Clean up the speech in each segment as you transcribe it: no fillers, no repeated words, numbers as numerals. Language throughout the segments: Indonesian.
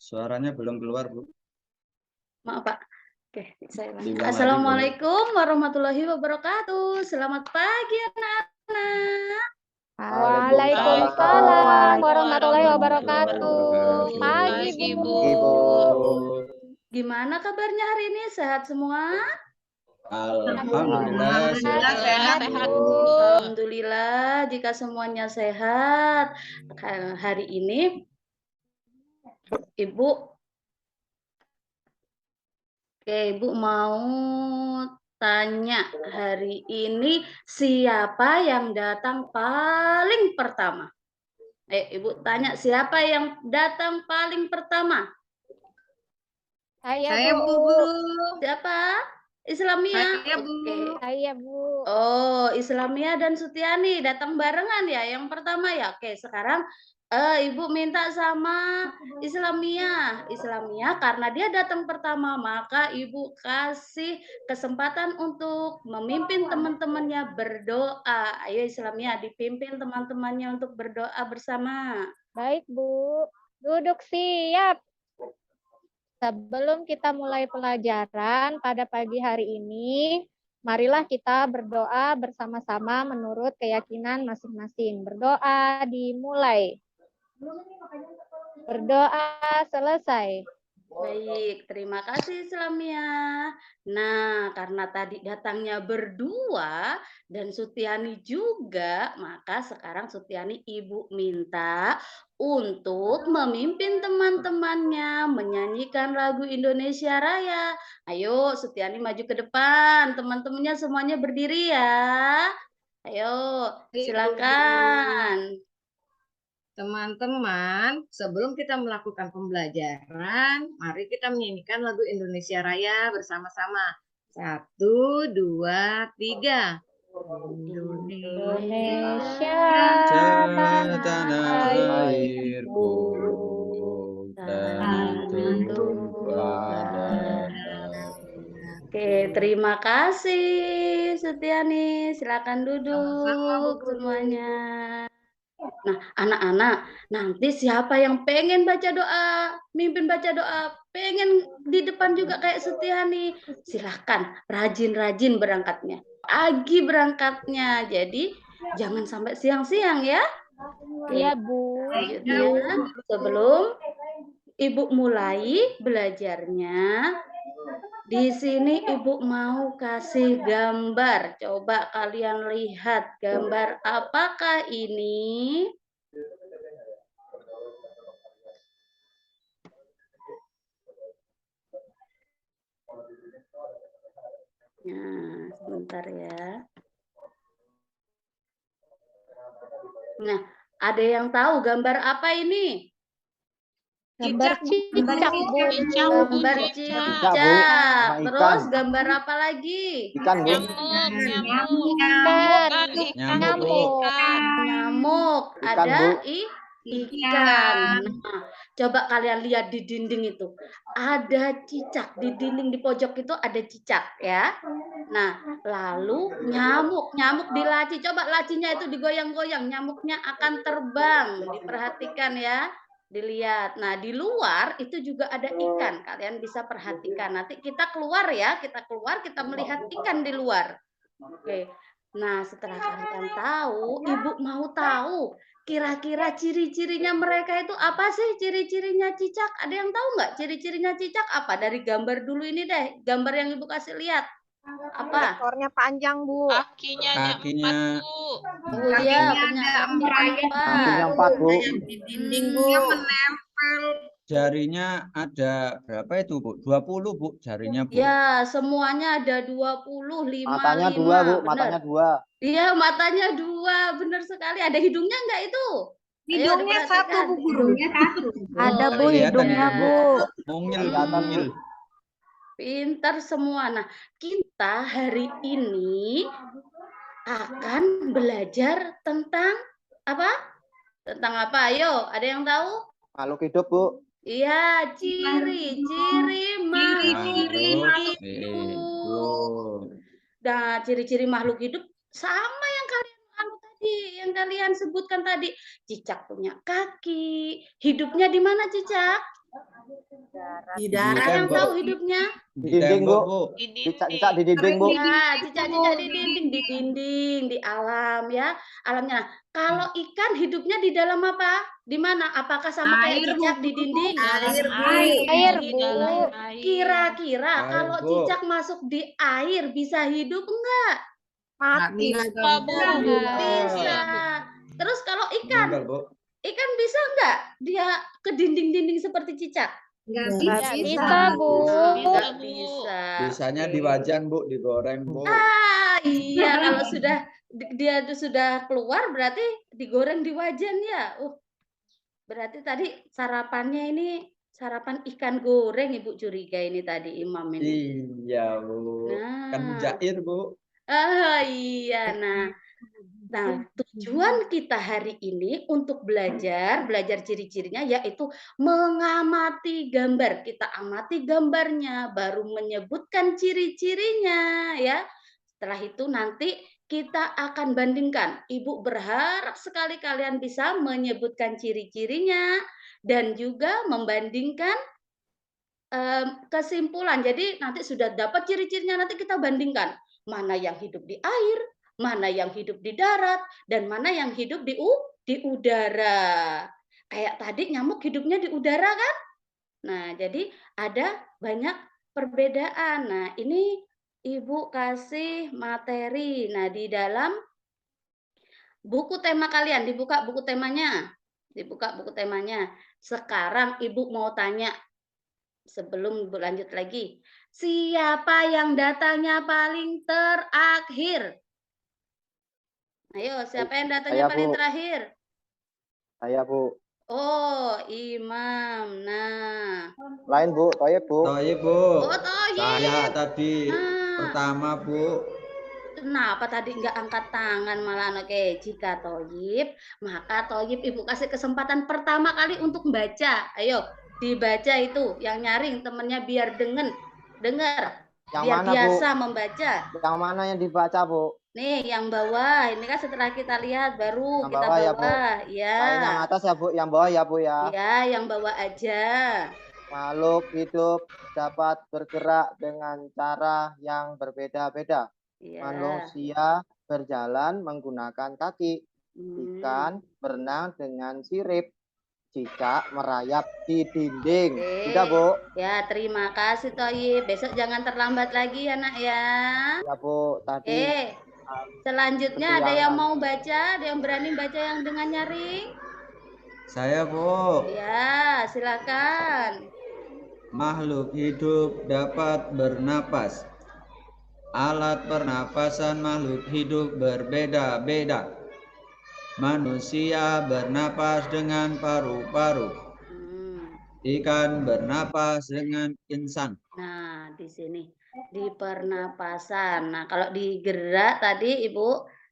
Suaranya belum keluar, Bu. Maaf, Pak. Oke, saya ulangi. Diulang lagi, Assalamualaikum warahmatullahi wabarakatuh. Selamat pagi, anak-anak. Waalaikumsalam warahmatullahi wabarakatuh. Pagi, Pagi, Bu. Gimana kabarnya hari ini? Sehat semua? Alhamdulillah Sehat, Bu. Alhamdulillah, jika semuanya sehat. Hari ini Ibu mau tanya, hari ini siapa yang datang paling pertama? Ibu tanya, siapa yang datang paling pertama? Saya, Bu. Siapa? Islamia? Saya, Bu. Oke. Saya, Bu. Oh, Islamia dan Sutiani datang barengan ya yang pertama ya. Oke, sekarang Ibu minta sama Islamia. Islamia karena dia datang pertama, maka Ibu kasih kesempatan untuk memimpin teman-temannya berdoa. Ayo Islamia, dipimpin teman-temannya untuk berdoa bersama. Baik, Bu. Duduk siap. Sebelum kita mulai pelajaran pada pagi hari ini, marilah kita berdoa bersama-sama menurut keyakinan masing-masing. Berdoa dimulai. Berdoa selesai. Baik, terima kasih Islamia. Nah, karena tadi datangnya berdua dan Sutiani juga, maka sekarang Sutiani Ibu minta untuk memimpin teman-temannya menyanyikan lagu Indonesia Raya. Ayo, Sutiani maju ke depan. Teman-temannya semuanya berdiri ya. Ayo, silakan. Teman-teman, sebelum kita melakukan pembelajaran, mari kita menyanyikan lagu Indonesia Raya bersama-sama. 1, 2, 3. Indonesia tanah airku, tentu ada. Oke, terima kasih Sutiani. Silakan duduk semuanya. Nah, anak-anak, nanti siapa yang pengen baca doa, mimpin baca doa, pengen di depan juga kayak Sutiani, silahkan rajin-rajin berangkatnya. Pagi berangkatnya, jadi jangan sampai siang-siang ya. Iya, Bu. Selanjutnya, sebelum Ibu mulai belajarnya, di sini Ibu mau kasih gambar. Coba kalian lihat gambar apakah ini? Nah, sebentar ya. Nah, ada yang tahu gambar apa ini? Gambar cicak, Bu. Gambar cicak. Terus gambar apa lagi? Ikan, Bu. Nyamuk. Ada ikan. Nah, coba kalian lihat di dinding itu. Ada cicak di dinding di pojok itu ada cicak ya. Nah, lalu nyamuk di laci. Coba lacinya itu digoyang-goyang, nyamuknya akan terbang. Diperhatikan ya. Dilihat. Nah, di luar itu juga ada ikan. Kalian bisa perhatikan. Nanti kita keluar ya, kita melihat ikan di luar. Oke. Nah, setelah kalian tahu, Ibu mau tahu kira-kira ciri-cirinya mereka itu apa sih? Ciri-cirinya cicak? Ada yang tahu nggak ciri-cirinya cicak apa? Dari gambar dulu ini deh, gambar yang Ibu kasih lihat. Apa? Ekornya panjang, Bu. Kakinya Iya, punya kaki 4. Bu. Di dinding, Bu. Menempel. Jarinya ada berapa itu, Bu? 20, Bu, jarinya, Bu. Ya, semuanya ada 25. Matanya 2, Bu. Matanya 2. Iya, matanya 2. Benar sekali. Ada hidungnya enggak itu? Hidungnya 1, Bu. Hidungnya 1. Ada, Bu, hidungnya, Bu. Mungil. Pintar semua. Nah, kita hari ini akan belajar tentang apa? Tentang apa? Ayo, ada yang tahu? Makhluk hidup, Bu. Iya, ciri-ciri makhluk hidup. Nah, ciri-ciri makhluk hidup sama yang kalian sebutkan tadi. Cicak punya kaki. Hidupnya di mana cicak? Di Di darat. Ada yang tembok. tahu hidupnya? Di dinding, tembok, Bu. Di Cicak-cicak di dinding, Bu. Ya, cicak-cicak di dinding, di alam ya, alamnya. Nah, kalau ikan hidupnya di dalam apa? Di mana? Apakah sama kayak Air, cicak Bu. di dinding? Air, Bu. Air, Di Bu. dalam air. Kira-kira Air, kalau Bu. cicak masuk di air bisa hidup enggak? Mati lah kamu. Bisa. Terus kalau ikan, Meninggal, Bu. ikan bisa enggak dia ke dinding-dinding seperti cicak? Nggak Nggak bisa. bisa, Bu. Enggak bisa. Bisanya Oke. di wajan, Bu, digoreng, Bu. Iya, kalau sudah dia tuh sudah keluar berarti digoreng di wajan ya. Berarti tadi sarapannya ini sarapan ikan goreng Ibu curiga ini tadi Imam ini. Iya, Bu. Kan Nah, mujair, Bu. iya. Nah, tujuan kita hari ini untuk belajar ciri-cirinya yaitu mengamati gambar. Kita amati gambarnya, baru menyebutkan ciri-cirinya ya. Setelah itu nanti kita akan bandingkan. Ibu berharap sekali kalian bisa menyebutkan ciri-cirinya dan juga membandingkan kesimpulan. Jadi nanti sudah dapat ciri-cirinya, nanti kita bandingkan mana yang hidup di air, mana yang hidup di darat, dan mana yang hidup di udara. Kayak tadi nyamuk hidupnya di udara kan? Nah, jadi ada banyak perbedaan. Nah, ini Ibu kasih materi. Nah, di dalam buku tema kalian, dibuka buku temanya. Dibuka buku temanya. Sekarang Ibu mau tanya, sebelum Ibu lanjut lagi, siapa yang datanya paling terakhir? Ayo, siapa yang datanya Saya, paling Bu. terakhir? Saya, Bu. Oh, Imam. Nah, Lain, Bu. Toyib, Bu. Toyib, Bu. oh Toyib. Saya tadi Nah, pertama, Bu. kenapa tadi nggak angkat tangan malah? Oke, jika Toyib, maka Toyib Ibu kasih kesempatan pertama kali untuk membaca. Ayo, dibaca itu yang nyaring temennya biar dengar, Yang biar mana, Bu? biasa membaca. Yang mana yang dibaca, Bu? Nih, yang bawah. Ini kan setelah kita lihat baru Yang kita bawah ya, Bu? bawah. Ya. Lain yang atas ya, Bu. Yang bawah ya, Bu, ya. Ya, yang bawah aja. Makhluk hidup dapat bergerak dengan cara yang berbeda-beda. Ya. Manusia berjalan menggunakan kaki. Ikan berenang dengan sirip. Cicak merayap di dinding. Sudah, Bu? Ya, terima kasih Toyib. Besok jangan terlambat lagi ya, Nak ya. Ya, Bu. Tadi selanjutnya ada yang mau baca? Ada yang berani baca yang dengan nyaring? Saya, Bu. Ya, silakan. Makhluk hidup dapat bernapas. Alat pernapasan makhluk hidup berbeda-beda. Manusia bernapas dengan paru-paru. Ikan bernapas dengan insang. Nah, di sini di pernapasan. Nah, kalau di gerak tadi Ibu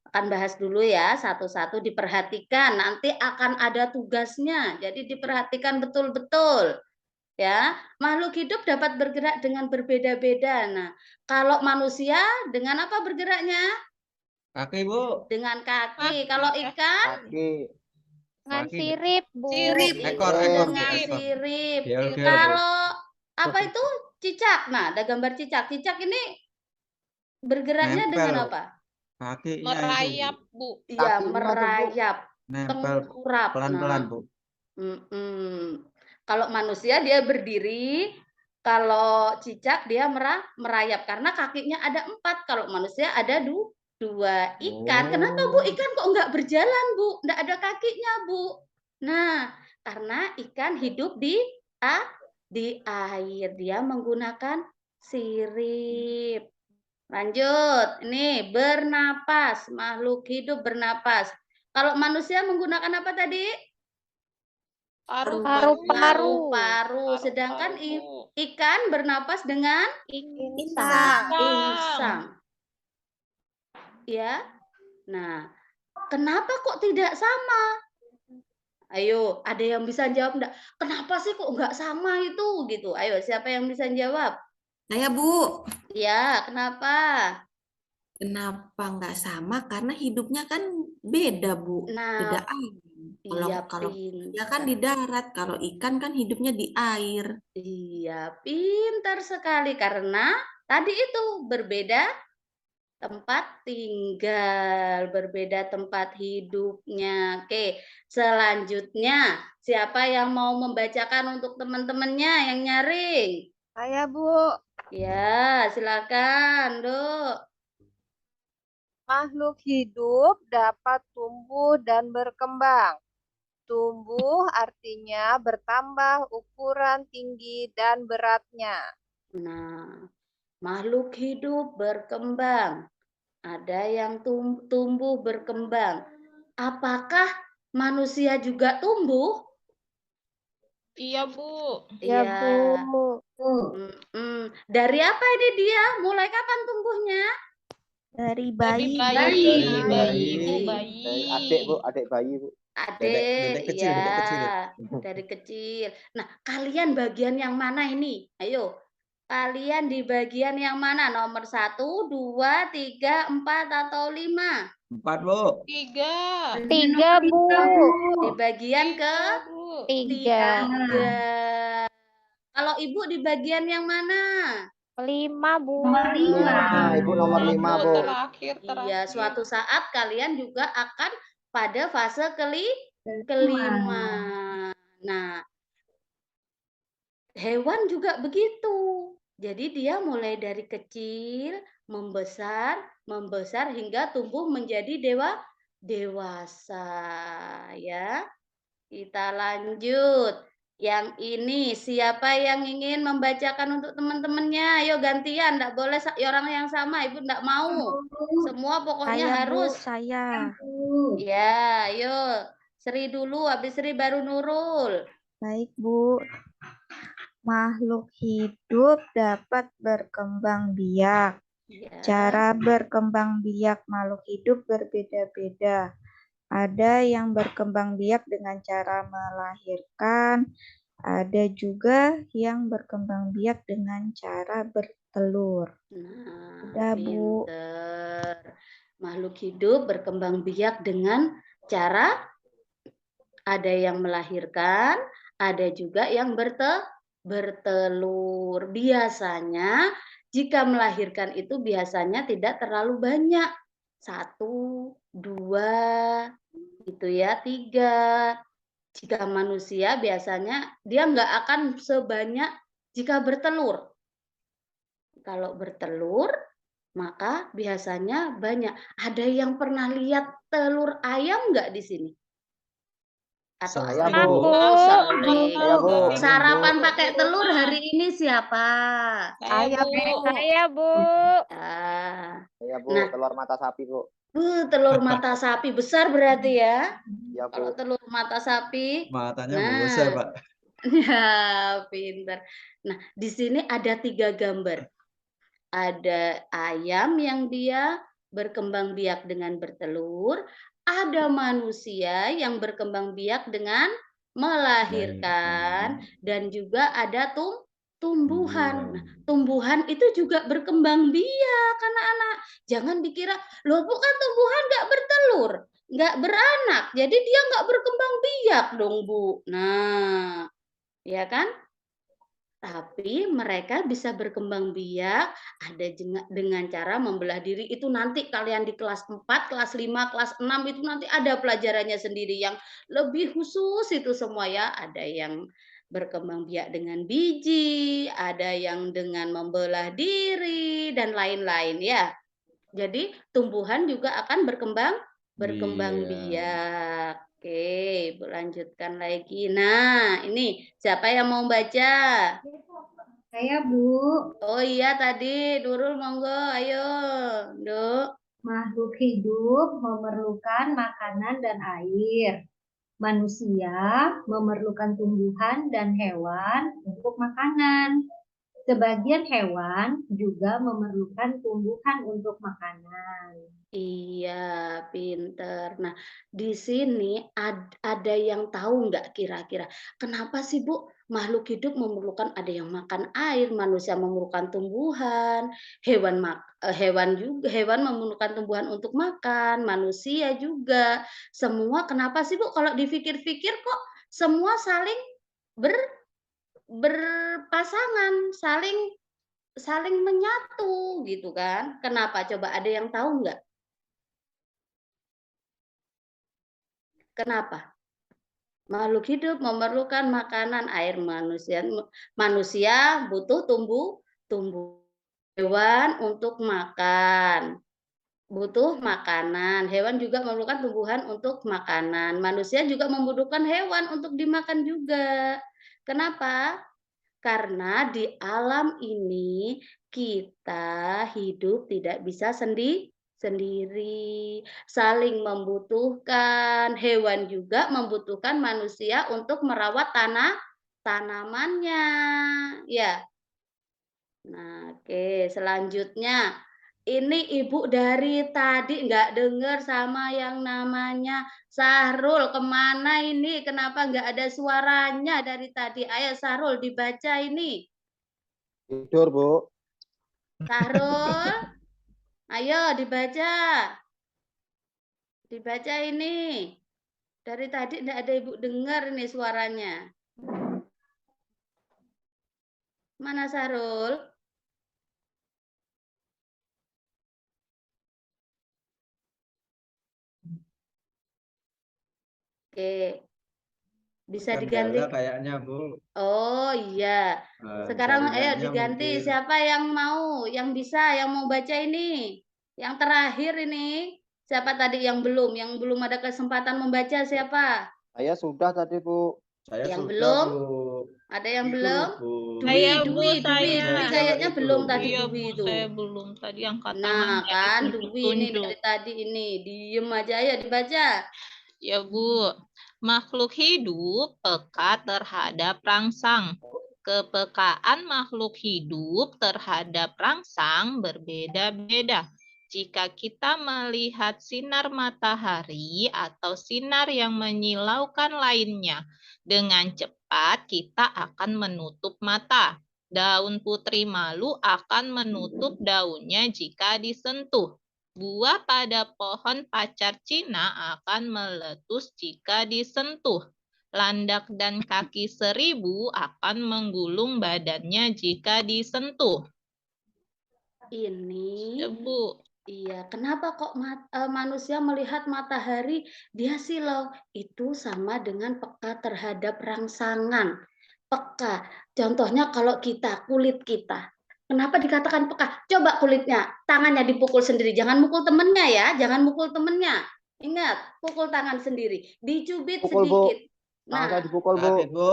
akan bahas dulu ya, satu-satu diperhatikan. Nanti akan ada tugasnya. Jadi diperhatikan betul-betul. Ya, makhluk hidup dapat bergerak dengan berbeda-beda. Nah, kalau manusia dengan apa bergeraknya? Kaki, Bu. Dengan kaki. Kalau ikan? Kaki. Dengan Kaki. sirip, Bu. Ekor, Dengan ekor. sirip. Gel, Bu. Kalau apa itu? Cicak. Nah, ada gambar cicak. Cicak ini bergeraknya Nempel. dengan apa? Kakinya Merayap, Bu. Iya, Kakinya tuh, Bu. merayap. nempel Tengkurap. pelan-pelan, Nah, Bu. Kalau manusia dia berdiri, kalau cicak dia merayap karena kakinya ada 4. Kalau manusia ada 2. Ikan, kenapa Bu? Ikan kok nggak berjalan Bu? Nggak ada kakinya Bu. Nah, karena ikan hidup di air, dia menggunakan sirip. Lanjut, ini bernapas, makhluk hidup bernapas. Kalau manusia menggunakan apa tadi? Paru-paru. Sedangkan ikan bernapas dengan insang. Ya. Nah, kenapa kok tidak sama? Ayo, ada yang bisa jawab enggak? Kenapa sih kok enggak sama itu gitu? Ayo, siapa yang bisa jawab? Saya, Bu. Ya, kenapa? Kenapa nggak sama? Karena hidupnya kan beda, Bu. Nah, Beda alam. Kalau Iya, ya kan di darat, kalau ikan kan hidupnya di air. Iya, pintar sekali karena tadi itu berbeda tempat tinggal, berbeda tempat hidupnya. Oke, selanjutnya siapa yang mau membacakan untuk teman-temannya yang nyaring? Saya, Bu. Ya, silakan, Dok. Makhluk hidup dapat tumbuh dan berkembang. Tumbuh artinya bertambah ukuran tinggi dan beratnya. Nah, makhluk hidup berkembang. Ada yang tumbuh berkembang. Apakah manusia juga tumbuh? Iya, Bu. Ya, Iya. Bu. Dari apa ini dia? Mulai kapan tumbuhnya? Dari Dari bayi. bayi, Bayi. Bu, bayi. Dari adik, Bu, adik bayi, Bu. Dedek kecil, dedek kecil. Dari kecil. Nah, kalian bagian yang mana ini? Ayo, kalian di bagian yang mana? Nomor 1, 2, 3, 4, atau 5? 4, Bu. 3. 3, Bu. Di bagian ke Bu. 3. 3. Kalau ibu di bagian yang mana? 5, Bu. 5, Ibu nomor 5, Bu. Terakhir. Iya, suatu saat kalian juga akan pada fase kelima. Nah, hewan juga begitu. Jadi dia mulai dari kecil, membesar hingga tumbuh menjadi dewasa. Ya, kita lanjut. Yang ini siapa yang ingin membacakan untuk teman-temannya? Ayo gantian, enggak boleh orang yang sama. Ibu enggak mau. Semua pokoknya Saya, harus. Bu. Saya. Ya, ayo. Sri dulu, habis Sri baru Nurul. Baik, Bu. Makhluk hidup dapat berkembang biak. Ya. Cara berkembang biak makhluk hidup berbeda-beda. Ada yang berkembang biak dengan cara melahirkan, ada juga yang berkembang biak dengan cara bertelur. Nah, Udah, Bu. pinter. Makhluk hidup berkembang biak dengan cara ada yang melahirkan, ada juga yang bertelur. Biasanya jika melahirkan itu biasanya tidak terlalu banyak. 1, 2, gitu ya, 3. Jika manusia biasanya dia nggak akan sebanyak jika bertelur. Kalau bertelur, maka biasanya banyak. Ada yang pernah lihat telur ayam nggak di sini? Atau Saya, sering? Bu. Oh, sering. Saya, Bu. Sarapan pakai telur hari ini siapa? Saya, Bu. Saya, Bu. Ah, Saya, Bu, Nah. telur mata sapi, Bu. Telur mata sapi besar berarti ya? Iya, Kalau Bu. telur mata sapi, Matanya Nah. besar, Pak. ya pinter. Nah, di sini ada 3 gambar. Ada ayam yang dia berkembang biak dengan bertelur, ada manusia yang berkembang biak dengan melahirkan, dan juga ada tumbuhan. Nah, tumbuhan itu juga berkembang biak, anak-anak. Jangan dikira, loh bukan tumbuhan nggak bertelur, nggak beranak, jadi dia nggak berkembang biak dong, Bu. Nah, ya kan? Tapi mereka bisa berkembang biak ada dengan cara membelah diri. Itu nanti kalian di kelas 4, kelas 5, kelas 6 itu nanti ada pelajarannya sendiri yang lebih khusus itu semua ya. Ada yang berkembang biak dengan biji, ada yang dengan membelah diri dan lain-lain ya. Jadi tumbuhan juga akan berkembang biak. Oke, lanjutkan lagi. Nah, ini siapa yang mau baca? Saya, Bu. Oh iya tadi, Nurul monggo, ayo, Duk. Makhluk hidup memerlukan makanan dan air. Manusia memerlukan tumbuhan dan hewan untuk makanan. Sebagian hewan juga memerlukan tumbuhan untuk makanan. Iya, pinter. Nah, di sini ada yang tahu nggak kira-kira kenapa sih Bu makhluk hidup memerlukan ada yang makan air, manusia memerlukan tumbuhan, hewan memerlukan tumbuhan untuk makan, manusia juga. Semua kenapa sih Bu kalau dipikir-pikir kok semua saling ber berpasangan, saling saling menyatu gitu kan? Kenapa? Coba ada yang tahu nggak? Kenapa? Makhluk hidup memerlukan makanan, air, manusia butuh tumbuh hewan untuk makan, butuh makanan. Hewan juga memerlukan tumbuhan untuk makanan. Manusia juga membutuhkan hewan untuk dimakan juga. Kenapa? Karena di alam ini kita hidup tidak bisa sendiri, saling membutuhkan. Hewan juga membutuhkan manusia untuk merawat tanamannya. Ya. Nah, oke, selanjutnya. Ini Ibu dari tadi nggak dengar sama yang namanya Sahrul. Kemana ini? Kenapa nggak ada suaranya dari tadi? Ayo Sahrul dibaca ini. Tidur, Bu. Sahrul, ayo dibaca. Dibaca ini. Dari tadi nggak ada Ibu dengar ini suaranya. Mana Sahrul? Oke. Bisa diganti. Kayaknya Bu. Oh iya. Sekarang ayo Jaringannya diganti. mungkin. Siapa yang mau, yang bisa, yang mau baca ini? Yang terakhir ini. Siapa tadi yang belum ada kesempatan membaca siapa? Saya sudah tadi, Bu. Saya Yang sudah, belum? Bu. Ada yang Itu belum? loh, Bu. Dwi Saya kayaknya itu belum loh, Bu. tadi Iya Dwi Bu, itu. saya belum tadi angkat tangan Nah, nggak kan Dwi ini ditunjuk-tunjuk. dari tadi ini. Diem aja ya dibaca. Ya Bu, makhluk hidup peka terhadap rangsang. Kepekaan makhluk hidup terhadap rangsang berbeda-beda. Jika kita melihat sinar matahari atau sinar yang menyilaukan lainnya dengan cepat, kita akan menutup mata. Daun putri malu akan menutup daunnya jika disentuh. Buah pada pohon pacar Cina akan meletus jika disentuh. Landak dan kaki seribu akan menggulung badannya jika disentuh. Ini, Ya, Bu. iya, kenapa kok manusia melihat matahari dia silau? Itu sama dengan peka terhadap rangsangan. Peka. Contohnya kalau kulit kita. Kenapa dikatakan peka? Coba kulitnya, tangannya dipukul sendiri. Jangan mukul temennya ya, jangan mukul temennya. Ingat, pukul tangan sendiri. Dicubit Pukul, Bu. sedikit. Tangan saya Nah, dipukul, Bu. Sakit, Bu.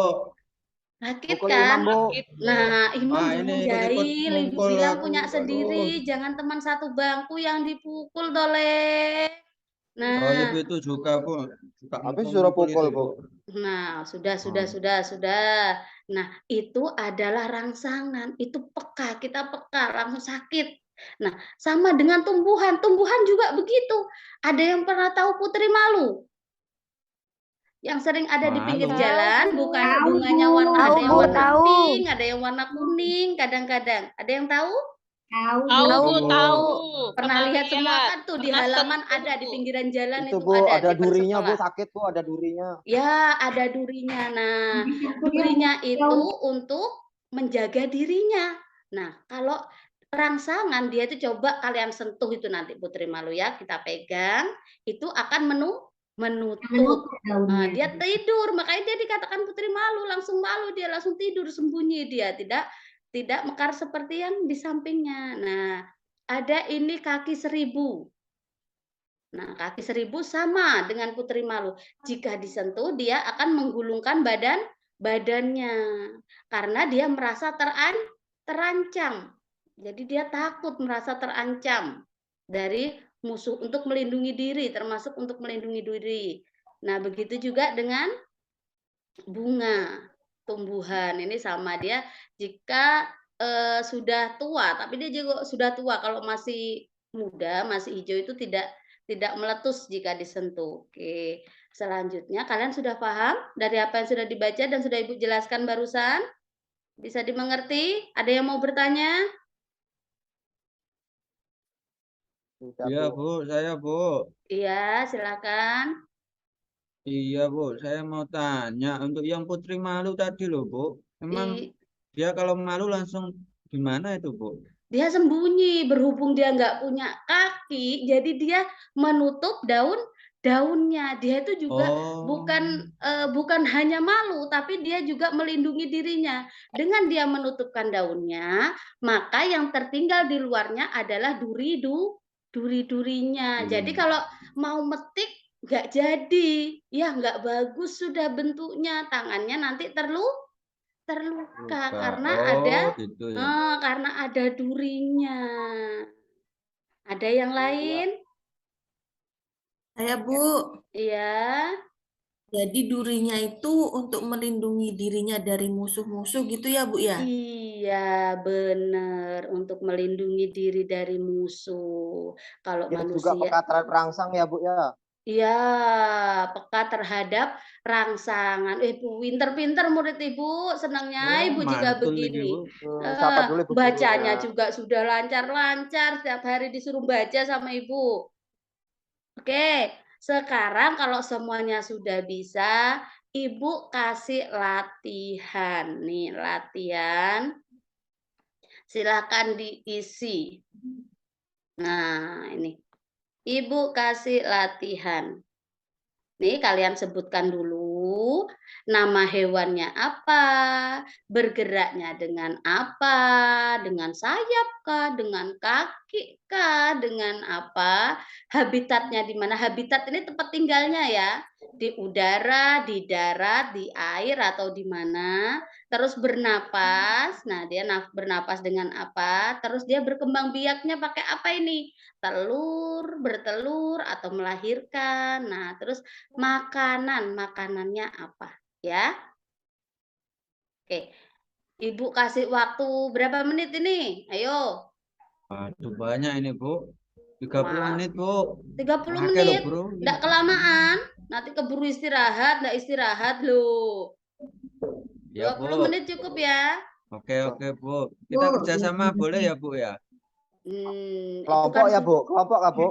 sakit Pukul kan? Imam, Bu. Nah, Imam Wah, jangan ini ikut-ikut jahil. Ibu mukul bilang aku. punya Aduh. sendiri. Jangan teman satu bangku yang dipukul, Tole. Oh, Nah, Ibu itu juga, Bu. Juga Habis suruh mukul-mukul pukul, itu, Bu. Bu. nah, sudah. Oh. Nah, itu adalah rangsangan. Itu peka, kita peka, langsung sakit. Nah, sama dengan tumbuhan. Tumbuhan juga begitu. Ada yang pernah tahu putri malu? Yang sering ada di pinggir Malu. jalan, bukan Tahu, bunganya Bu. warna, Tahu, ada yang Bu, warna tahu. pink, ada yang warna kuning, kadang-kadang. Ada yang tahu? Tahu, Tahu, Bu. Bu, tahu. Pernah lihat semua kan tuh di Pernah halaman sentuh, ada di Bu. pinggiran jalan Itu, itu Bu, ada ada di durinya, Bu. sekolah. Sakit, Bu, ada durinya. Ya, ada durinya. Nah, durinya itu untuk menjaga dirinya. Nah, kalau rangsangan dia itu coba kalian sentuh itu nanti Putri Malu ya, kita pegang, itu akan menutup. Nah, dia tidur, makanya dia dikatakan Putri Malu, langsung malu dia, langsung tidur sembunyi dia, tidak mekar seperti yang di sampingnya. Nah, ada ini kaki seribu. Nah, kaki seribu sama dengan Putri Malu. Jika disentuh, dia akan menggulungkan badannya. Karena dia merasa terancam. Jadi dia takut merasa terancam dari musuh untuk melindungi diri, termasuk untuk melindungi diri. Nah, begitu juga dengan bunga, tumbuhan. Ini sama dia. Jika sudah tua, tapi dia juga sudah tua. Kalau masih muda, masih hijau itu tidak meletus jika disentuh. Oke. Selanjutnya, kalian sudah paham dari apa yang sudah dibaca dan sudah Ibu jelaskan barusan? Bisa dimengerti? Ada yang mau bertanya? Sudah, Iya, Bu. Bu, saya, Bu. Iya, silakan. Iya, Bu, saya mau tanya untuk yang putri malu tadi loh, Bu. Emang I- dia kalau malu langsung gimana itu, Bu? Dia sembunyi, berhubung dia nggak punya kaki, jadi dia menutup daunnya. Dia itu juga Oh, bukan hanya malu, tapi dia juga melindungi dirinya. Dengan dia menutupkan daunnya, maka yang tertinggal di luarnya adalah duri-durinya. Jadi kalau mau metik nggak jadi, ya nggak bagus sudah bentuknya, tangannya nanti terluka luka. karena Oh, gitu ya. ada durinya. Ada yang lain? Saya, Bu. Iya. Jadi durinya itu untuk melindungi dirinya dari musuh-musuh gitu ya, Bu ya? Iya, benar. Untuk melindungi diri dari musuh. Kalau Dia juga manusia, peka terhadap rangsang ya, Bu ya. iya, peka terhadap rangsangan. Pinter-pinter murid Ibu. Senangnya Oh, Ibu jika mantul iki, begini. Bu. Siapa dulu Ibu Bacanya gurunya? juga sudah lancar-lancar. Setiap hari disuruh baca sama Ibu. Oke, sekarang kalau semuanya sudah bisa, Ibu kasih latihan. Nih, latihan. Silakan diisi. Nah, ini. Ibu kasih latihan. Nih, kalian sebutkan dulu nama hewannya apa, bergeraknya dengan apa, dengan sayap kah, dengan kaki kah, dengan apa, habitatnya di mana. Habitat ini tempat tinggalnya ya, di udara, di darat, di air atau di mana. Terus bernapas, nah dia bernapas dengan apa, terus dia berkembang biaknya pakai apa ini? Bertelur atau melahirkan. Nah, terus makanannya apa, ya? Oke, Ibu kasih waktu berapa menit ini? Ayo. Aduh, banyak ini, Bu. 30 Wah, menit, Bu. 30 Oke loh, menit. Bro. Enggak kelamaan. Nanti keburu istirahat, enggak istirahat loh. Ya, 20 Bu. menit cukup ya. Oke, Bu. Kita kerjasama boleh ya, Bu ya? Itu kan Kelompok ya, Bu? Kelompok nggak, Bu?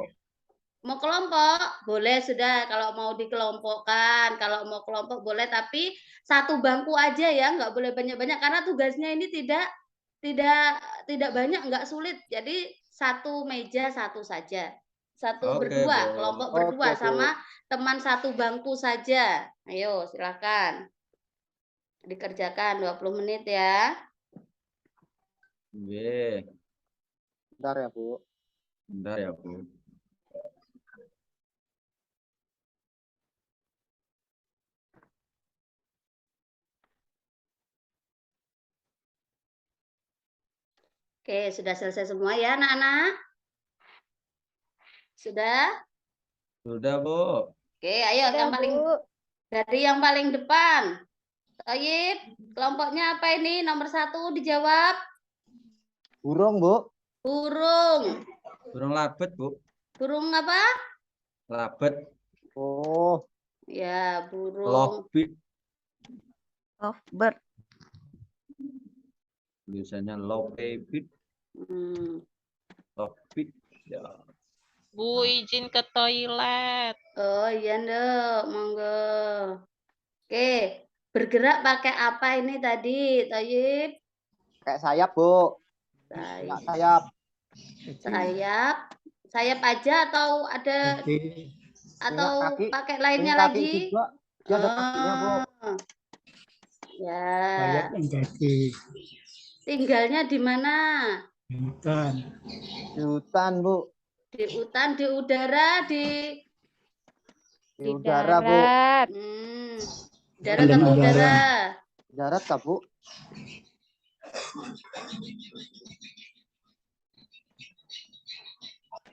mau kelompok, boleh sudah kalau mau dikelompokkan. Kalau mau kelompok boleh, tapi satu bangku aja ya, nggak boleh banyak-banyak karena tugasnya ini tidak tidak banyak, nggak sulit. Jadi satu meja satu saja. Satu Oke, Bu. berdua, kelompok Oke, berdua Bu. sama teman satu bangku saja. Ayo, silakan. Dikerjakan 20 menit ya. Ye. Bentar ya, Bu. Bentar ya, Bu. Oke, sudah selesai semua ya, anak-anak? Sudah? Sudah, Bu. Oke, ayo Udah, yang paling Bu. dari yang paling depan. Toyib, kelompoknya apa ini? Nomor 1 dijawab. Burung, Bu. Burung. Burung labet, Bu. Burung apa? Labet. Oh, Ya, burung. Lovebird. Lovebird. Biasanya lovebird. Lovebird. Ya. Bu, izin ke toilet. Oh iya, Nduk. Monggo. Oke, bergerak pakai apa ini tadi, Toyib? kayak sayap, Bu. Enggak sayap. Sayap aja atau ada atau kaki. pakai lainnya Ini kaki lagi? juga. Dia ada kakinya, Bu. Ya. Sayap yang kaki. Tinggalnya di mana? Di hutan. Di hutan, Bu. Di hutan, di udara, di udara, Bu. Darat atau udara? Darat kah, Bu?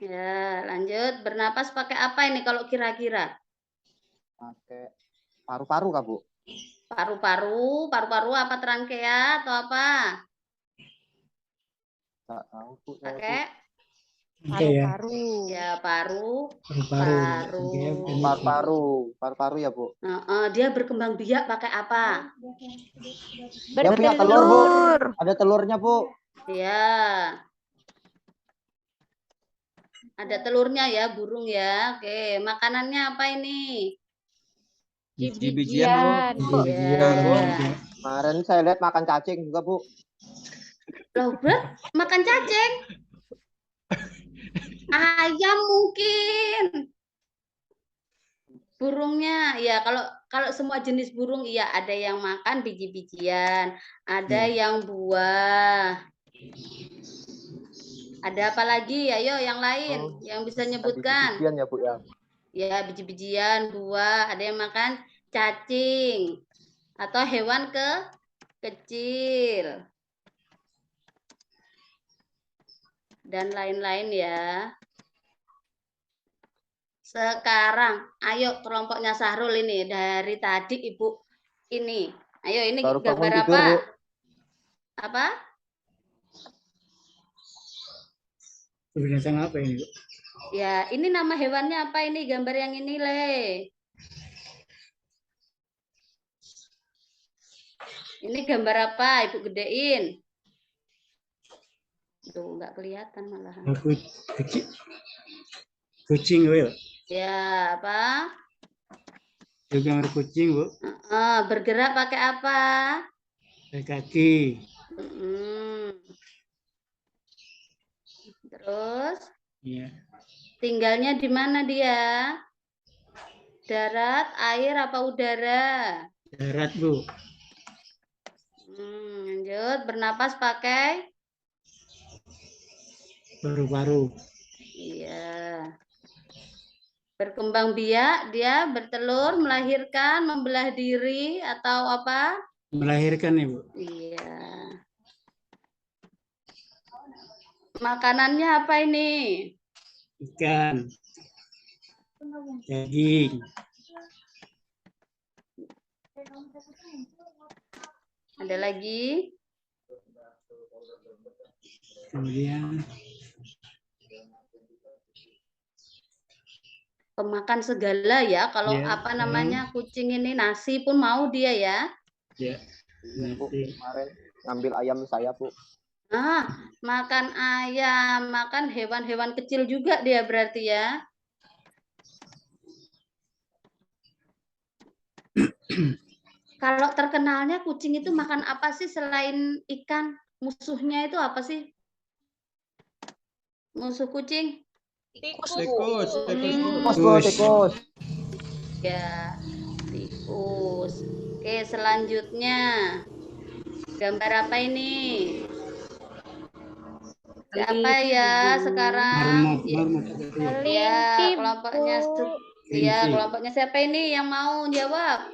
Ya, lanjut. Bernapas pakai apa ini kalau kira-kira? Pakai paru-paru kah, Bu? Paru-paru apa transkea atau apa? Nggak tahu, Bu. Saya, Bu. Pakai Oke ya. Paru-paru. ya paru. Paru-paru. Paru. Oke, ini Paru-paru. Paru-paru ya, Bu. Dia berkembang biak pakai apa? Dia punya telur, Bu. Bertelur. Ada telurnya, Bu. Ya. Ada telurnya ya, burung ya. Oke, makanannya apa ini? Biji-bijian, Bu. Biji-bijian. Bu. Ya. Kemarin saya lihat makan cacing juga, Bu. Loh, Bert, makan cacing? Ayam mungkin. Burungnya, ya kalau semua jenis burung, iya ada yang makan biji-bijian, ada yang buah. Ada apa lagi? Ayo yang lain yang bisa nyebutkan. Biji-bijian ya, Bu ya. Ya, biji-bijian, buah, ada yang makan cacing atau hewan kecil. Dan lain-lain ya. Sekarang, ayo kelompoknya Sahrul ini dari tadi Ibu ini. Ayo ini Baru bangun gambar tidur, apa? Bu. Apa? binatang apa ini, Bu? Ya, ini nama hewannya apa ini? Gambar yang ini, Le. Ini gambar apa? Ibu gedein. Tuh, nggak kelihatan malahan. Kucing, Bu. Ya, apa? Itu gambar kucing, Bu. Bergerak pakai apa? Pakai kaki. Terus Iya. tinggalnya di mana dia? Darat, air, apa udara? Darat, Bu. Lanjut, bernapas pakai? Paru-paru. Iya. Berkembang biak, dia bertelur, melahirkan, membelah diri, atau apa? Melahirkan, Ibu. Iya. Makanannya apa ini? Ikan. Daging. Ada lagi? Kemudian Pemakan segala ya. Kalau ya, apa namanya kucing ini nasi pun mau dia ya. Ya. Bu, kemarin ngambil ayam saya, Bu. Makan ayam, makan hewan-hewan kecil juga dia berarti ya. Kalau terkenalnya kucing itu makan apa sih selain ikan? Musuhnya itu apa sih? Musuh kucing? Tikus. Tikus. Ya, tikus. Oke, selanjutnya. Gambar apa ini? Siapa ya sekarang? Kelinci, kelompoknya. Bu. Iya, kelompoknya siapa ini yang mau jawab?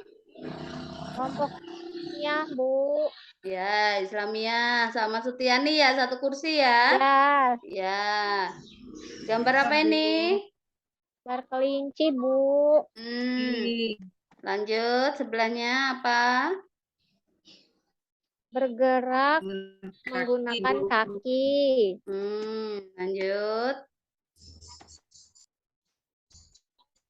Kelompoknya, Bu. Ya, Islamiyah sama Sutiani ya, satu kursi ya. Ya. Gambar apa ini? Gambar kelinci, Bu. Lanjut, sebelahnya apa? Bergerak menggunakan kaki. Lanjut.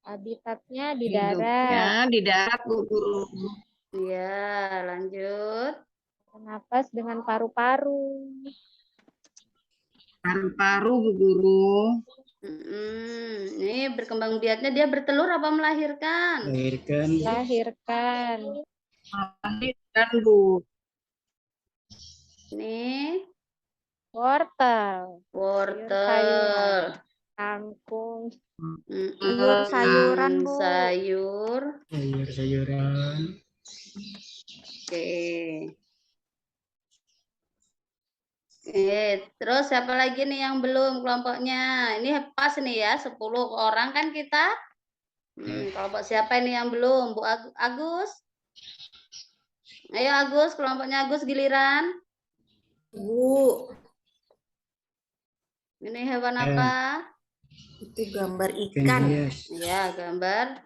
Habitatnya di Hidupnya darat. di darat, Bu Guru. Iya, lanjut. Bernapas dengan paru-paru. Paru-paru, Bu Guru. Ini berkembang biaknya dia bertelur apa melahirkan? Melahirkan. Melahirkan, Bu. Ini wortel. Wortel. Kangkung. Sayur-sayuran, Bu. Sayur-sayuran. Oke. Terus siapa lagi nih yang belum kelompoknya? Ini pas nih ya, 10 orang kan kita. Kelompok siapa ini yang belum? Bu Agus? Ayo Agus, kelompoknya Agus giliran. Bu. Ini hewan apa? Itu gambar ikan. Ya, gambar.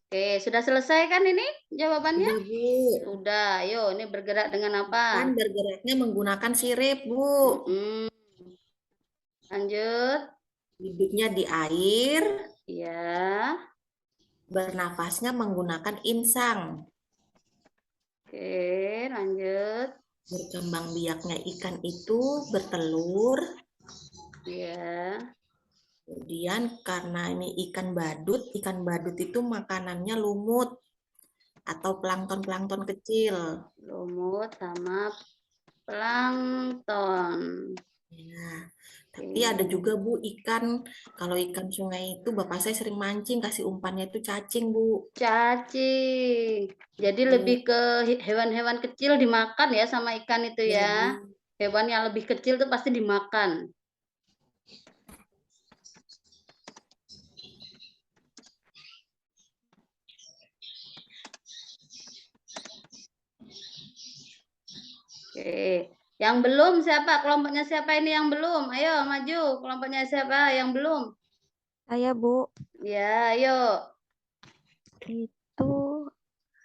Oke, sudah selesai kan ini jawabannya? Sudah. Sudah. Ayo, ini bergerak dengan apa? Kan bergeraknya menggunakan sirip, Bu. Lanjut. Hidupnya di air, Ya. bernafasnya menggunakan insang. Oke, lanjut. Berkembang biaknya ikan itu bertelur. Ya. Kemudian karena ini ikan badut itu makanannya lumut atau plankton-plankton kecil. Lumut sama plankton. Ya. Tapi ada juga Bu ikan, kalau ikan sungai itu bapak saya sering mancing, kasih umpannya itu cacing Bu. Cacing. Jadi lebih ke hewan-hewan kecil dimakan ya sama ikan itu Iya, ya. Bu. Hewan yang lebih kecil itu pasti dimakan. Oke. Yang belum siapa? Kelompoknya siapa ini yang belum? Ayo maju. Kelompoknya siapa yang belum? Saya, Bu. Ya, ayo. Itu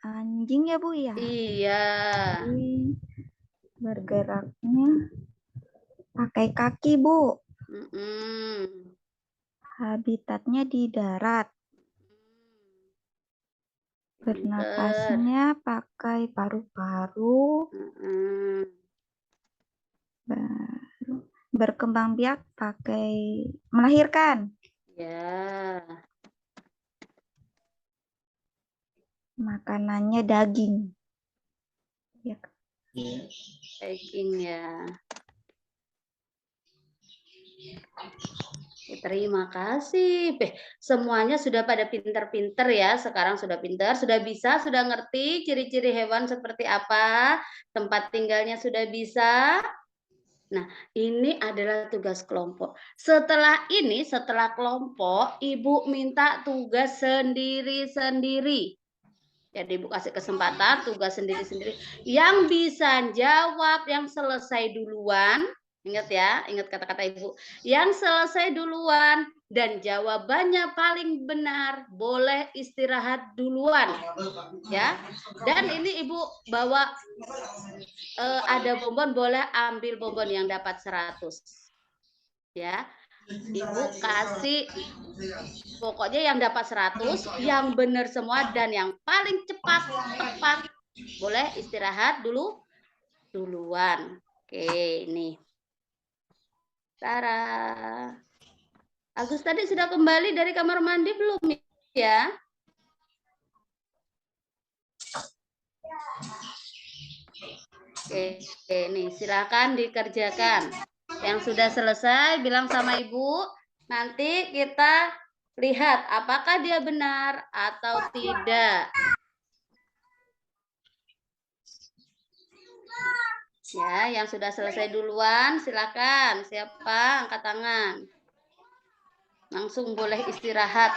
anjing ya, Bu ya? Iya. Anjing bergeraknya pakai kaki, Bu. Habitatnya di darat. Bernapasnya pakai paru-paru. Berkembang biak pakai melahirkan. Ya. Makanannya daging. Ya. Daging ya. Terima kasih. Semuanya sudah pada pinter-pinter ya. Sekarang sudah pinter, sudah bisa, sudah ngerti ciri-ciri hewan seperti apa. Tempat tinggalnya sudah bisa. Nah, ini adalah tugas kelompok. Setelah ini, setelah kelompok, Ibu minta tugas sendiri-sendiri. Jadi Ibu kasih kesempatan tugas sendiri-sendiri. Yang bisa jawab, yang selesai duluan. Ingat ya, ingat kata-kata Ibu. Yang selesai duluan dan jawabannya paling benar, boleh istirahat duluan. Ya. Dan ini Ibu bawa ada bonbon, boleh ambil bonbon yang dapat 100. Ya. Ibu kasih pokoknya yang dapat 100, yang benar semua dan yang paling cepat tepat boleh istirahat duluan. Oke, ini. Tara. Agus tadi sudah kembali dari kamar mandi belum ya? Oke, nih silakan dikerjakan. Yang sudah selesai bilang sama Ibu, nanti kita lihat apakah dia benar atau tidak. Ya, yang sudah selesai duluan silakan. Siapa? Angkat tangan. Langsung boleh istirahat.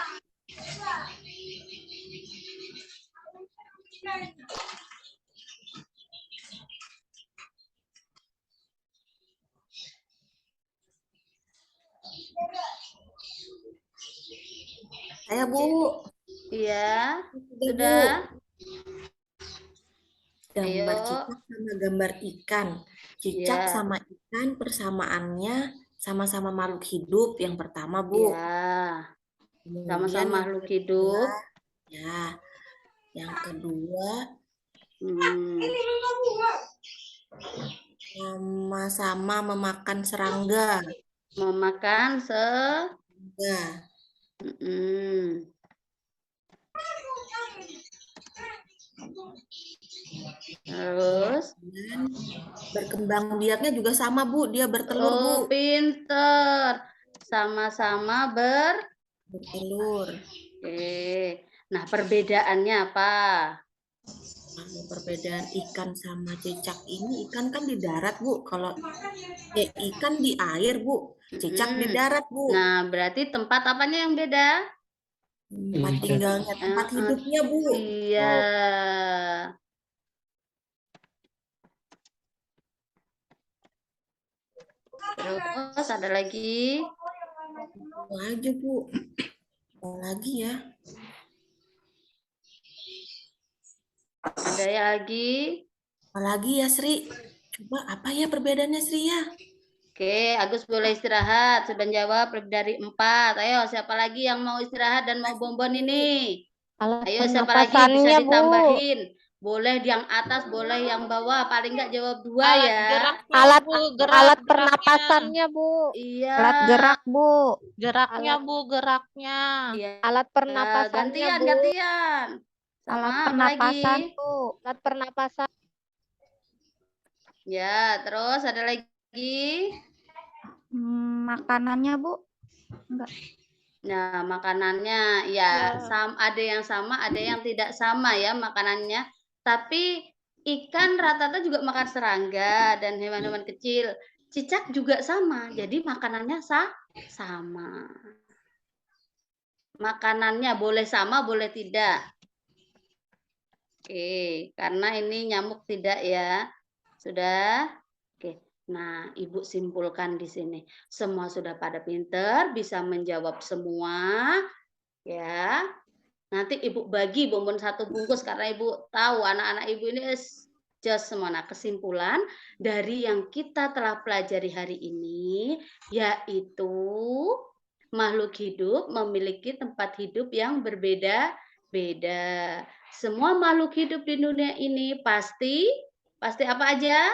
Saya Bu. Iya, sudah. Gambar cicak sama gambar ikan. Cicak sama ikan persamaannya sama-sama makhluk hidup yang pertama, Bu. Ya. Sama-sama makhluk hidup. Ya. Yang kedua sama-sama memakan serangga. Memakan serangga. Terus berkembang biaknya juga sama Bu, dia bertelur Bu. Oh pinter, sama-sama bertelur. Oke, nah perbedaannya apa? Perbedaan ikan sama cicak ini, ikan kan di darat Bu, kalau ikan di air Bu, cicak di darat Bu. Nah berarti tempat apanya yang beda? Tempat tinggalnya, tempat hidupnya Bu. Iya. Terus ada lagi? Lagi Bu. Lagi ya. Ada lagi? Apalagi ya Sri? Coba apa ya perbedaannya Sri ya? Oke, Agus boleh istirahat. Sudah jawab lebih dari 4. Ayo, siapa lagi yang mau istirahat dan mau bonbon ini? Alat Ayo, siapa lagi? Bisa pernapasannya, Bu. ditambahin. Boleh yang atas, boleh yang bawah. Paling nggak jawab 2 ya. Alat gerak, alat geraknya. pernapasannya, Bu. Iya. Alat gerak, Bu. Geraknya, Bu, geraknya. Iya. Alat pernapasannya, Gantian, Bu. gantian. Sama Alat apa pernapasan, lagi? Bu. Alat pernapasan. Ya, terus ada lagi. Makanannya, Bu. Enggak. Nah, makanannya ya ada yang sama, ada yang tidak sama ya makanannya. Tapi ikan rata-rata juga makan serangga dan hewan-hewan kecil. Cicak juga sama, jadi makanannya sama. Makanannya boleh sama, boleh tidak. Oke, karena ini nyamuk tidak ya. Sudah? Oke. Nah, Ibu simpulkan di sini. Semua sudah pada pinter, bisa menjawab semua. Ya. Nanti Ibu bagi bonbon 1 bungkus karena Ibu tahu anak-anak Ibu ini just semua. Nah, kesimpulan dari yang kita telah pelajari hari ini yaitu makhluk hidup memiliki tempat hidup yang berbeda-beda. Semua makhluk hidup di dunia ini pasti apa aja?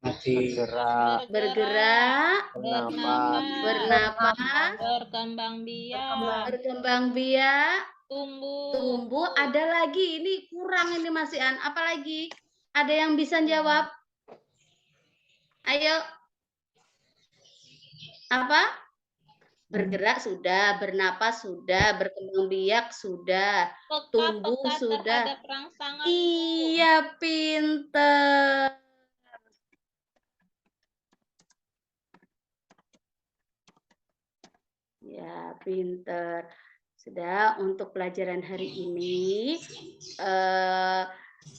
Bergerak, bernapas, berkembang biak, tumbuh. Tumbuh. Ada lagi, ini kurang ini Mas Ian. Apa lagi? Ada yang bisa jawab? Ayo. Apa? Bergerak sudah, bernapas sudah, berkembang biak sudah, tumbuh sudah. Iya, pinter. Ya, pinter. Sudah, untuk pelajaran hari ini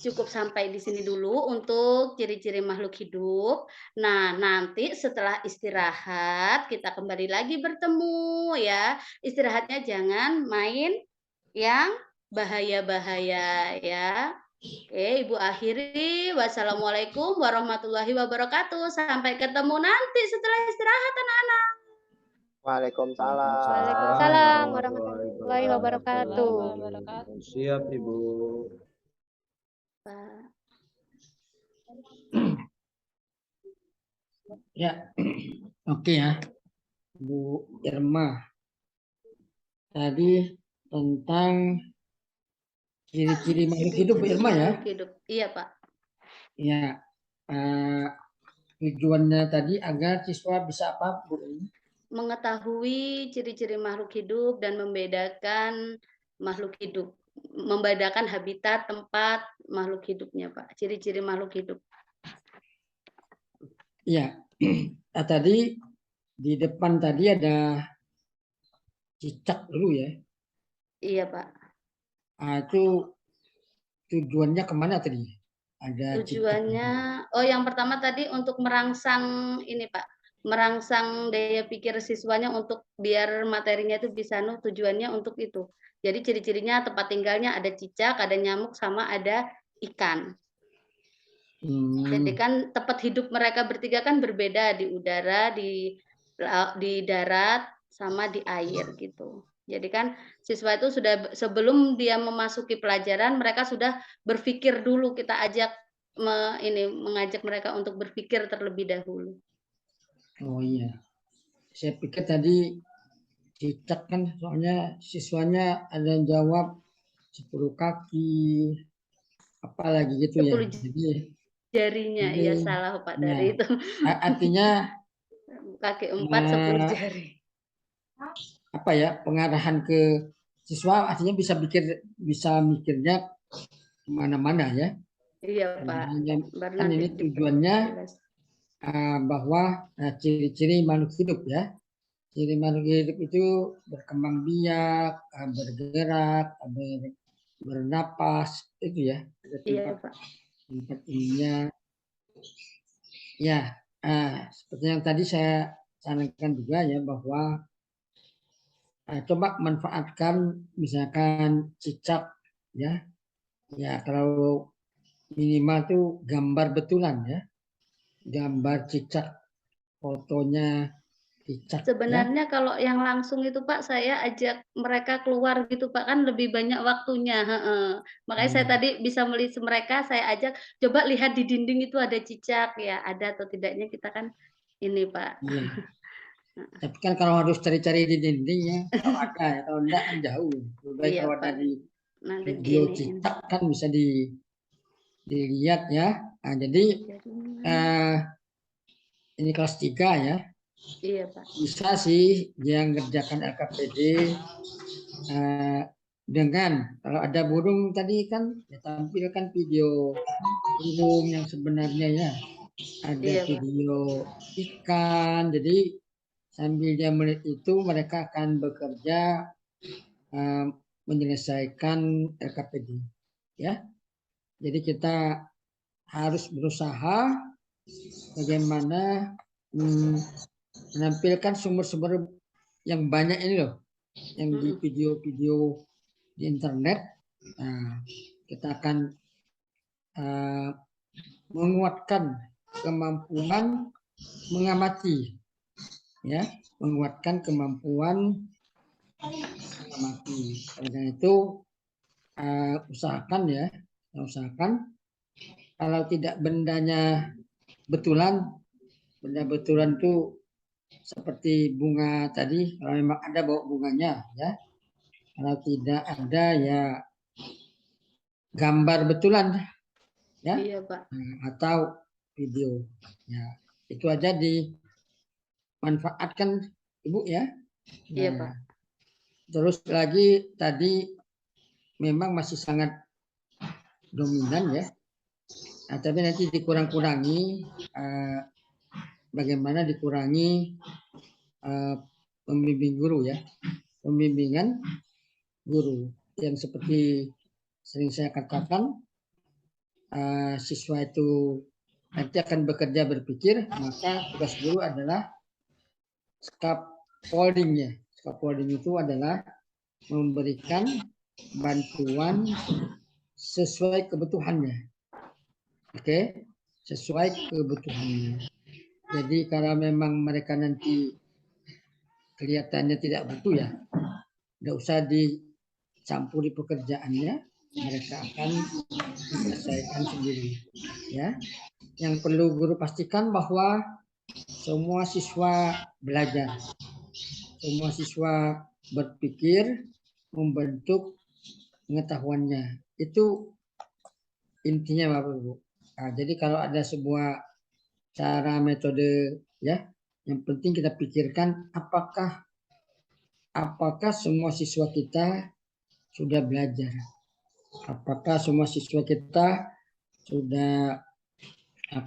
cukup sampai di sini dulu untuk ciri-ciri makhluk hidup. Nah, nanti setelah istirahat kita kembali lagi bertemu ya. Istirahatnya jangan main yang bahaya-bahaya ya. Oke, Ibu akhiri. Wassalamualaikum warahmatullahi wabarakatuh. Sampai ketemu nanti setelah istirahat anak-anak. Waalaikumsalam. Waalaikumsalam warahmatullahi wabarakatuh. Siap, Ibu. Ya, oke ya, Bu Irma. Tadi tentang ciri-ciri makhluk hidup, Bu Irma ya? Iya, Pak. Ya, tujuannya tadi agar siswa bisa apa, Bu? Mengetahui ciri-ciri makhluk hidup dan membedakan makhluk hidup, membedakan habitat tempat makhluk hidupnya, Pak. Ciri-ciri makhluk hidup. Iya, tadi di depan tadi ada cicak dulu ya. Iya, Pak. Itu tujuannya kemana tadi? Ada tujuannya, yang pertama tadi untuk merangsang ini, Pak. Merangsang daya pikir siswanya untuk biar materinya itu bisa tujuannya untuk itu. Jadi ciri-cirinya tempat tinggalnya ada cicak, ada nyamuk, sama ada ikan. Jadi kan tempat hidup mereka bertiga kan berbeda, di udara, di darat, sama di air gitu. Jadi kan siswa itu sudah sebelum dia memasuki pelajaran mereka sudah berpikir dulu, kita ajak mengajak mereka untuk berpikir terlebih dahulu. Oh iya, saya pikir tadi cicak kan soalnya siswanya ada yang jawab 10 kaki, apalagi gitu ya. Jadi jarinya, iya salah Pak dari itu. Artinya kaki 4, 10 jari. Apa ya, pengarahan ke siswa artinya bisa mikirnya kemana-mana ya. Iya Pak. Kan ini tujuannya bahwa ciri-ciri makhluk hidup ya. Ciri makhluk hidup itu berkembang biak, bergerak, bernapas, itu ya. Iya Pak. Tempat ininya. Ya, seperti yang tadi saya sarankan juga ya, bahwa coba manfaatkan misalkan cicak ya. Ya, kalau minimal tuh gambar betulan ya. Gambar cicak fotonya dicak ya. Sebenarnya kalau yang langsung itu Pak, saya ajak mereka keluar gitu Pak, kan lebih banyak waktunya. Makanya saya tadi bisa melihat mereka, saya ajak coba lihat di dinding itu ada cicak ya, ada atau tidaknya kita kan ini Pak. Iya. Tapi kan kalau harus cari-cari di dinding ya, kalau ada ya, kalau enggak kan jauh. Lebih baik Iya kalau Pak. ada di Nanti video diiniin. cicak kan bisa dilihat ya. Nah, jadi ini kelas 3 ya. Iya Pak. Bisa sih yang ngerjakan LKPD dengan kalau ada burung tadi kan ya, tampilkan video burung yang sebenarnya ya. Ada Iya, Pak. video ikan. Jadi sambil dia melihat itu mereka akan bekerja menyelesaikan LKPD ya. Jadi kita harus berusaha bagaimana menampilkan sumber-sumber yang banyak ini loh, yang di video-video di internet. Nah, kita akan menguatkan kemampuan mengamati, ya, menguatkan kemampuan mengamati. Karena itu usahakan kalau tidak bendanya betulan, benda betulan itu seperti bunga tadi, kalau memang ada bawa bunganya, ya. Kalau tidak ada ya gambar betulan, ya. Iya, Pak. Atau video, ya. Itu aja dimanfaatkan Ibu ya. Iya, Pak. Terus lagi tadi memang masih sangat dominan ya. Nah, tapi nanti dikurang-kurangi, bagaimana dikurangi pembimbing guru ya, pembimbingan guru yang seperti sering saya katakan, siswa itu nanti akan bekerja berpikir, maka tugas guru adalah scaffolding-nya. Scaffolding itu adalah memberikan bantuan sesuai kebutuhannya. Oke, sesuai kebutuhannya. Jadi kalau memang mereka nanti kelihatannya tidak butuh ya, tidak usah dicampuri pekerjaannya, mereka akan menyelesaikan sendiri. Ya, yang perlu guru pastikan bahwa semua siswa belajar, semua siswa berpikir, membentuk pengetahuannya. Itu intinya Bapak Ibu. Nah, jadi kalau ada sebuah cara metode ya, yang penting kita pikirkan apakah semua siswa kita sudah belajar, apakah semua siswa kita sudah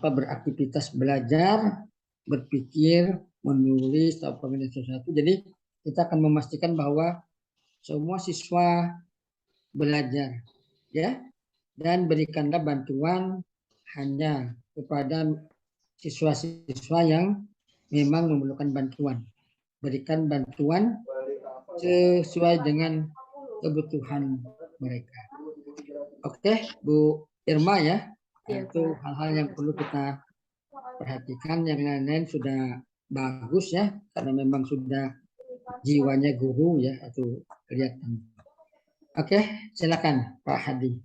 beraktivitas belajar, berpikir, menulis atau sesuatu. Jadi kita akan memastikan bahwa semua siswa belajar ya, dan berikanlah bantuan hanya kepada siswa-siswa yang memang memerlukan bantuan. Berikan bantuan sesuai dengan kebutuhan mereka. Oke, Bu Irma ya. Itu hal-hal yang perlu kita perhatikan. Yang lain-lain sudah bagus ya, karena memang sudah jiwanya guru ya, atau kelihatan. Oke, silakan Pak Hadi.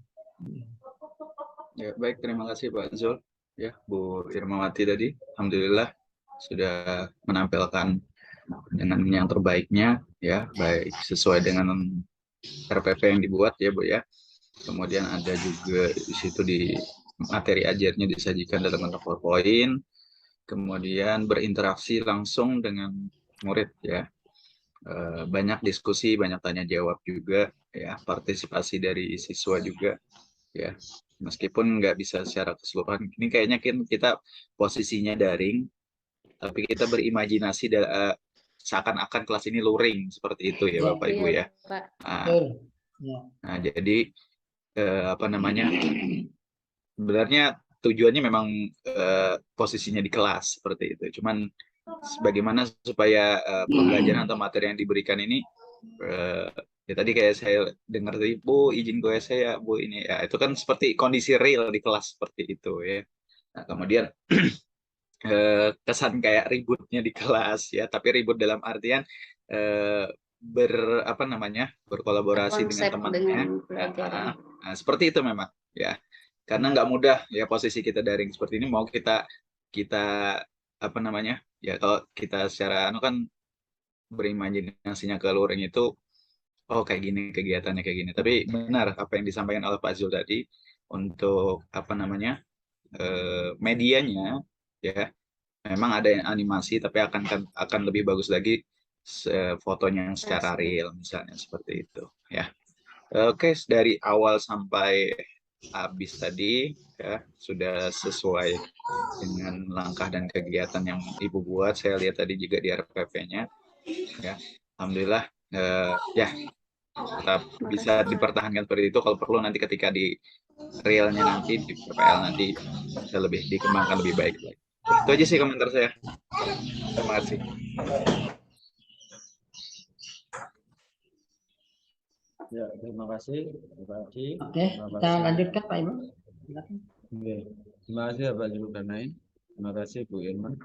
Ya, baik, terima kasih Pak Zul. Ya, Bu Irmawati tadi, alhamdulillah sudah menampilkan dengan yang terbaiknya, ya, baik sesuai dengan RPP yang dibuat ya Bu ya. Kemudian ada juga di situ di materi ajarnya disajikan dalam bentuk PowerPoint. Kemudian berinteraksi langsung dengan murid ya. Banyak diskusi, banyak tanya jawab juga ya, partisipasi dari siswa juga ya. Meskipun nggak bisa secara keseluruhan, ini kayaknya kita posisinya daring, tapi kita berimajinasi seakan-akan kelas ini luring seperti itu ya Bapak Ibu ya. Nah, jadi sebenarnya tujuannya memang posisinya di kelas seperti itu. Cuman bagaimana supaya pembelajaran atau materi yang diberikan ini ya tadi kayak saya dengar tadi, Bu izin gue saya Bu ini ya, itu kan seperti kondisi real di kelas seperti itu ya. Nah, kemudian kesan kayak ributnya di kelas ya, tapi ribut dalam artian berkolaborasi dengan Konsep temannya. dengan pelajaran. Nah, seperti itu memang ya, karena nggak mudah ya posisi kita daring seperti ini. Mau kita ya, kalau kita secara kan berimajinasinya ke luring itu, oh kayak gini kegiatannya kayak gini. Tapi benar apa yang disampaikan oleh Pak Zul tadi untuk medianya ya, memang ada yang animasi, tapi akan lebih bagus lagi fotonya yang secara real misalnya seperti itu ya. Oke, dari awal sampai habis tadi ya sudah sesuai dengan langkah dan kegiatan yang Ibu buat. Saya lihat tadi juga di RPP-nya ya. Alhamdulillah ya, tetap bisa dipertahankan seperti itu. Kalau perlu nanti ketika di realnya nanti di PPL nanti bisa lebih dikembangkan lebih baik lagi. Itu aja sih komentar saya. Terima kasih. Ya, terima kasih Pak Haji. Oke, kita lanjutkan Pak Imam. Oke. Terima kasih Pak Zulkarnain. Terima kasih Bu Irman.